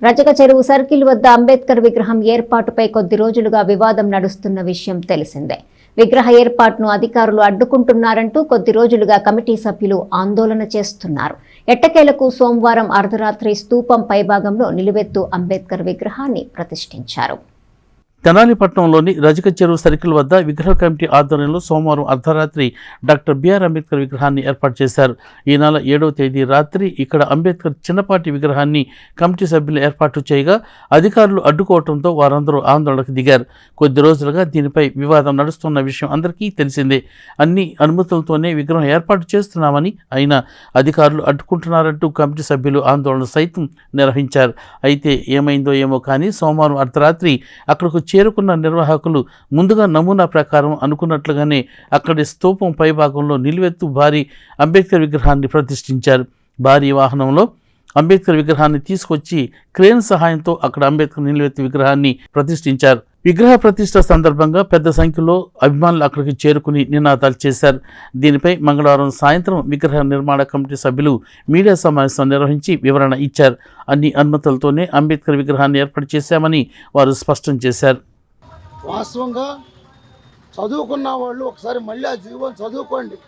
రజక చెరువు సర్కిల్ వద్ద అంబేద్కర్ విగ్రహం ఏర్పాటుపై కొద్ది రోజులుగా వివాదం నడుస్తున్న విషయం తెలిసిందే. విగ్రహ ఏర్పాటును అధికారులు అడ్డుకుంటున్నారంటూ కొద్ది రోజులుగా కమిటీ సభ్యులు ఆందోళన చేస్తున్నారు. ఎట్టకేలకు సోమవారం అర్ధరాత్రి స్తూపం పైభాగంలో నిలువెత్తు అంబేద్కర్ విగ్రహాన్ని ప్రతిష్ఠించారు. తెనాలి పట్టణంలోని రజక చెరువు సర్కిల్ వద్ద విగ్రహ కమిటీ ఆధ్వర్యంలో సోమవారం అర్ధరాత్రి డాక్టర్ బిఆర్ అంబేద్కర్ విగ్రహాన్ని ఏర్పాటు చేశారు. ఈ నెల 7వ తేదీ రాత్రి ఇక్కడ అంబేద్కర్ చిన్నపాటి విగ్రహాన్ని కమిటీ సభ్యులు ఏర్పాటు చేయగా అధికారులు అడ్డుకోవడంతో వారందరూ ఆందోళనకు దిగారు. కొద్ది రోజులుగా దీనిపై వివాదం నడుస్తున్న విషయం అందరికీ తెలిసిందే. అన్ని అనుమతులతోనే విగ్రహం ఏర్పాటు చేస్తున్నామని, అయినా అధికారులు అడ్డుకుంటున్నారంటూ కమిటీ సభ్యులు ఆందోళన సైతం నిర్వహించారు. అయితే ఏమైందో ఏమో కానీ సోమవారం అర్ధరాత్రి అక్కడకు చేరుకున్న నిర్వాహకులు ముందుగా నమూనా ప్రకారం అనుకున్నట్లుగానే అక్కడి స్తూపం పైభాగంలో నిలువెత్తు భారీ అంబేద్కర్ విగ్రహాన్ని ప్రతిష్ఠించారు. భారీ వాహనంలో అంబేద్కర్ విగ్రహాన్ని తీసుకొచ్చి క్రేన్ సహాయంతో అక్కడ అంబేద్కర్ నిలువెత్తు విగ్రహాన్ని ప్రతిష్ఠించారు. విగ్రహ ప్రతిష్ఠ సందర్భంగా పెద్ద సంఖ్యలో అభిమానులు అక్కడికి చేరుకుని నినాదాలు చేశారు. దీనిపై మంగళవారం సాయంత్రం విగ్రహ నిర్మాణ కమిటీ సభ్యులు మీడియా సమావేశం నిర్వహించి వివరణ ఇచ్చారు. అన్ని అనుమతులతోనే అంబేద్కర్ విగ్రహాన్ని ఏర్పాటు చేశామని వారు స్పష్టం చేశారు. వాస్తవంగా చదువుకున్న వాళ్ళు ఒకసారి మళ్ళీ ఆ జీవనం చదువుకోండి.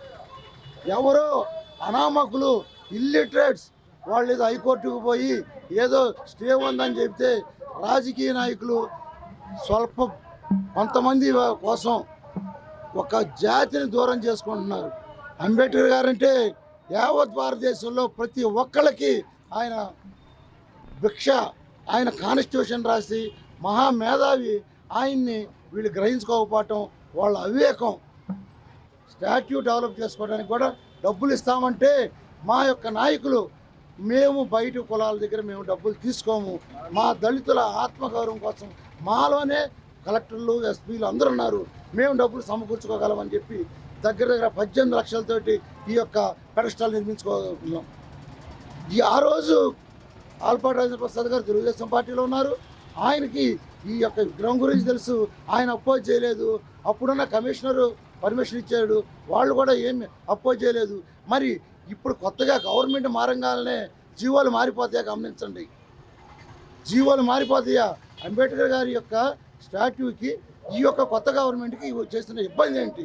ఎవరో అనామకులు ఇల్లిటరేట్స్ వాళ్ళు ఏదో హైకోర్టుకు పోయి ఏదో స్టే ఉందని చెప్తే రాజకీయ నాయకులు కొంతమంది కోసం ఒక జాతిని దూరం చేసుకుంటున్నారు. అంబేద్కర్ గారంటే యావత్ భారతదేశంలో ప్రతి ఒక్కళ్ళకి ఆయన భిక్ష, ఆయన కాన్స్టిట్యూషన్ రాసి మహామేధావి. ఆయన్ని వీళ్ళు గ్రహించుకోకపోవటం వాళ్ళ అవివేకం. స్టాట్యూ డెవలప్ చేసుకోవడానికి కూడా డబ్బులు ఇస్తామంటే మా యొక్క నాయకులు మేము బయట కులాల దగ్గర మేము డబ్బులు తీసుకోము, మా దళితుల ఆత్మగౌరవం కోసం మాలోనే కలెక్టర్లు, ఎస్పీలు అందరూ ఉన్నారు, మేము డబ్బులు సమకూర్చుకోగలమని చెప్పి దగ్గర 18 లక్షలతోటి ఈ యొక్క పెడస్టాల్ నిర్మించుకోగలుగుతున్నాం. ఆ రోజు ఆల్పాటి రాజేంద్ర ప్రసాద్ గారు తెలుగుదేశం పార్టీలో ఉన్నారు. ఆయనకి ఈ యొక్క విగ్రహం గురించి తెలుసు. ఆయన అపోజ్ చేయలేదు. అప్పుడున్న కమిషనరు పర్మిషన్ ఇచ్చాడు, వాళ్ళు కూడా ఏమి అపోజ్ చేయలేదు. మరి ఇప్పుడు కొత్తగా గవర్నమెంట్ మారంగానే జీవోలు మారిపోతాయా గమనించండి. జీవోలు మారిపోతాయా? అంబేద్కర్ గారి యొక్క స్టాట్యూకి ఈ యొక్క కొత్త గవర్నమెంట్కి చేస్తున్న ఇబ్బంది ఏంటి?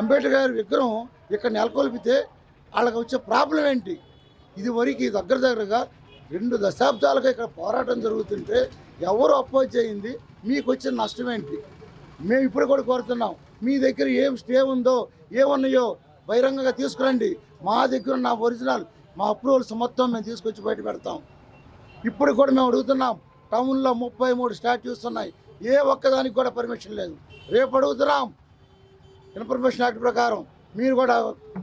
అంబేద్కర్ గారి విగ్రహం ఇక్కడ నెలకొల్పితే వాళ్ళకి వచ్చే ప్రాబ్లం ఏంటి? ఇది వరకు దగ్గరగా 2 దశాబ్దాలుగా ఇక్కడ పోరాటం జరుగుతుంటే ఎవరు అపోజ్ చేయింది? మీకు వచ్చిన నష్టం ఏంటి? మేము ఇప్పుడు కూడా కోరుతున్నాం, మీ దగ్గర ఏం స్టే ఉందో ఏమున్నాయో బహిరంగంగా తీసుకురండి. మా దగ్గర ఉన్న ఒరిజినల్ మా అప్రూవల్స్ మొత్తం మేము తీసుకొచ్చి బయట పెడతాం. ఇప్పుడు కూడా మేము అడుగుతున్నాం, టౌన్లో 33 స్టాట్యూస్ ఉన్నాయి, ఏ ఒక్కదానికి కూడా పర్మిషన్ లేదు. రేపు అడుగుతున్నాం, ఇన్ఫర్మేషన్ యాక్ట్ ప్రకారం మీరు కూడా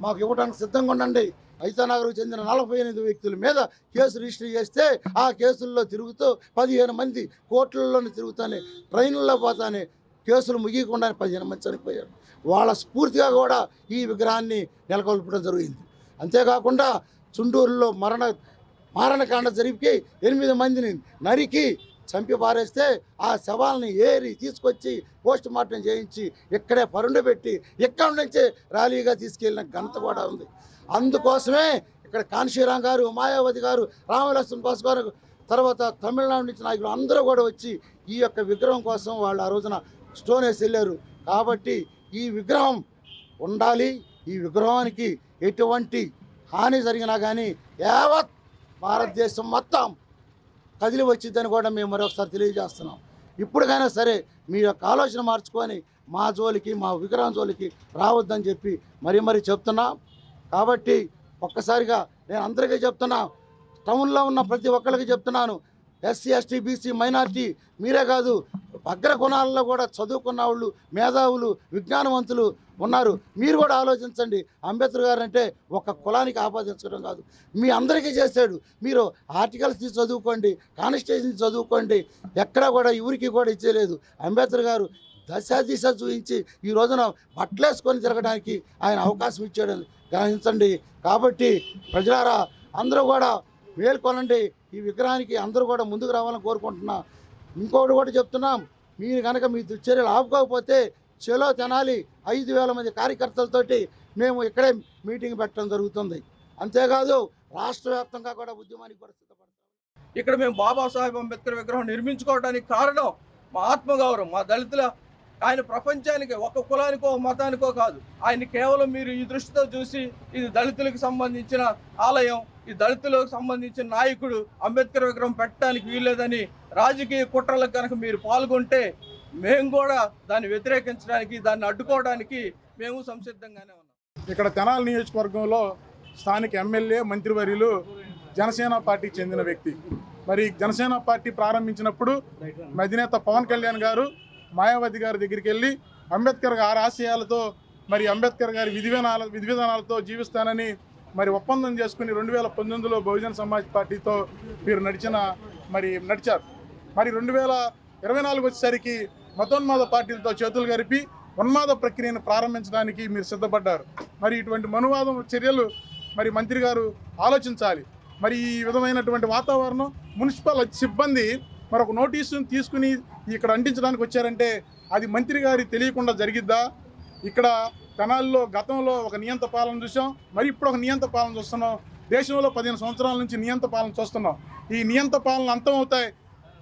మాకు ఇవ్వడానికి సిద్ధంగా ఉండండి. ఐతానగర్కు చెందిన 48 వ్యక్తుల మీద కేసు రిజిస్టర్ చేస్తే ఆ కేసుల్లో తిరుగుతూ 15 మంది కోర్టులలోనే తిరుగుతానే, ట్రైన్లలో పోతానే కేసులు ముగియకుండా 15 మంది చనిపోయారు. వాళ్ళ స్ఫూర్తిగా కూడా ఈ విగ్రహాన్ని నెలకొల్పడం జరిగింది. అంతేకాకుండా చుండూరులో మారణకాండ జరిపి 8 మందిని నరికి చంపి పారేస్తే ఆ శవాలని ఏరి తీసుకొచ్చి పోస్ట్ మార్టం చేయించి ఇక్కడే పరుండబెట్టి ఇక్కడి నుంచే ర్యాలీగా తీసుకెళ్ళిన ఘనత కూడా ఉంది. అందుకోసమే ఇక్కడ కాన్షీరాం గారు, మాయావతి గారు, రామలక్ష్మణ్ బాస్ గారు, తర్వాత తమిళనాడు నుంచి నాయకులు అందరూ కూడా వచ్చి ఈ యొక్క విగ్రహం కోసం వాళ్ళు ఆ రోజున స్టోన్ వేసి వెళ్ళారు. కాబట్టి ఈ విగ్రహం ఉండాలి. ఈ విగ్రహానికి ఎటువంటి హాని జరిగినా కానీ యావత్ భారతదేశం మొత్తం కదిలి వచ్చిందని కూడా మేము మరొకసారి తెలియజేస్తున్నాం. ఇప్పటికైనా సరే మీ యొక్క ఆలోచన మార్చుకొని మా జోలికి, మా విగ్రహం జోలికి రావద్దని చెప్పి మరీ చెప్తున్నాం. కాబట్టి ఒక్కసారిగా నేను అందరికీ చెప్తున్నా, టౌన్లో ఉన్న ప్రతి ఒక్కరికి చెప్తున్నాను, ఎస్సీ, ఎస్టీ, బీసీ, మైనార్టీ మీరే కాదు, అగ్ర కులాల్లో కూడా చదువుకున్న వాళ్ళు, మేధావులు, విజ్ఞానవంతులు ఉన్నారు. మీరు కూడా ఆలోచించండి. అంబేద్కర్ గారు అంటే ఒక కులానికి ఆపాదించడం కాదు, మీ అందరికీ చేశాడు. మీరు ఆర్టికల్స్ తీసి చదువుకోండి, కాన్స్టిట్యూషన్ చదువుకోండి, ఎక్కడా కూడా ఊరికి కూడా ఇచ్చేయలేదు. అంబేద్కర్ గారు దిశ చూపించి ఈ రోజున బట్టలేసుకొని తిరగడానికి ఆయన అవకాశం ఇచ్చాడు, గ్రహించండి. కాబట్టి ప్రజలారా అందరూ కూడా మేల్కొనండి. ఈ విగ్రహానికి అందరూ కూడా ముందుకు రావాలని కోరుకుంటున్నా. ఇంకొకటి కూడా చెప్తున్నాం, మీరు కనుక మీ చర్యలు ఆపుకోకపోతే చెలో తెనాలి 5,000 మంది కార్యకర్తలతోటి మేము ఇక్కడే మీటింగ్ పెట్టడం జరుగుతుంది. అంతేకాదు రాష్ట్ర వ్యాప్తంగా కూడా ఉద్యమానికి కూడా సిద్ధపడతాం. ఇక్కడ మేము బాబాసాహెబ్ అంబేద్కర్ విగ్రహం నిర్మించుకోవడానికి కారణం మా ఆత్మగౌరవం, మా దళితుల ఆయన ప్రపంచానికి ఒక కులానికో మతానికో కాదు, ఆయన కేవలం మీరు ఈ దృష్టితో చూసి ఇది దళితులకు సంబంధించిన ఆలయం, ఈ దళితులకు సంబంధించిన నాయకుడు, అంబేద్కర్ విగ్రహం పెట్టడానికి వీల్లేదని రాజకీయ కుట్రలకు కనుక మీరు పాల్గొంటే మేము కూడా దాన్ని వ్యతిరేకించడానికి, దాన్ని అడ్డుకోవడానికి మేము సంసిద్ధంగానే ఉన్నాం. ఇక్కడ తెనాలి నియోజకవర్గంలో స్థానిక ఎమ్మెల్యే మంత్రివర్యులు జనసేన పార్టీకి చెందిన వ్యక్తి. మరి జనసేన పార్టీ ప్రారంభించినప్పుడు అధినేత పవన్ కళ్యాణ్ గారు మాయావతి గారి దగ్గరికి వెళ్ళి అంబేద్కర్ గారి ఆశయాలతో మరి అంబేద్కర్ గారి విధి విధానాలతో జీవిస్తానని మరి ఒప్పందం చేసుకుని 2019లో బహుజన సమాజ్ పార్టీతో మీరు నడిచారు. మరి 2024 వచ్చేసరికి మతోన్మాద పార్టీలతో చేతులు కలిపి ఉన్మాద ప్రక్రియను ప్రారంభించడానికి మీరు సిద్ధపడ్డారు. మరి ఇటువంటి మనువాదం చర్యలు మరి మంత్రి గారు ఆలోచించాలి. మరి ఈ విధమైనటువంటి వాతావరణం మున్సిపల్ సిబ్బంది మరొక నోటీసును తీసుకుని ఇక్కడ అంటించడానికి వచ్చారంటే అది మంత్రి గారి తెలియకుండా జరిగిద్దా? ఇక్కడ తెనాలిలో గతంలో ఒక నియంత పాలన చూసాం, మరి ఇప్పుడు ఒక నియంత పాలన చూస్తున్నాం. దేశంలో 15 సంవత్సరాల నుంచి నియంత పాలన చూస్తున్నాం. ఈ నియంత పాలన అంతమవుతాయి.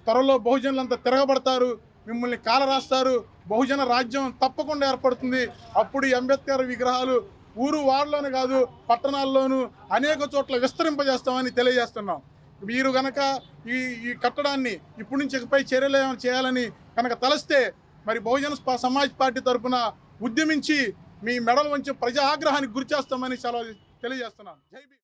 త్వరలో బహుజనులంతా తిరగబడతారు, మిమ్మల్ని కాలరాస్తారు, బహుజన రాజ్యం తప్పకుండా ఏర్పడుతుంది. అప్పుడు ఈ అంబేద్కర్ విగ్రహాలు ఊరు వాడలోనే కాదు పట్టణాల్లోనూ అనేక చోట్ల విస్తరింపజేస్తామని తెలియజేస్తున్నాం. మీరు కనుక ఈ కట్టడాన్ని ఇప్పటి నుంచి ఇకపై చర్యలు ఏమైనా చేయాలని కనుక తలస్తే మరి బహుజన సమాజ్ పార్టీ తరఫున ఉద్యమించి మీ మెడల వంచి ప్రజా ఆగ్రహానికి గురి చేస్తామని తెలియజేస్తున్నాను. జై భీమ్.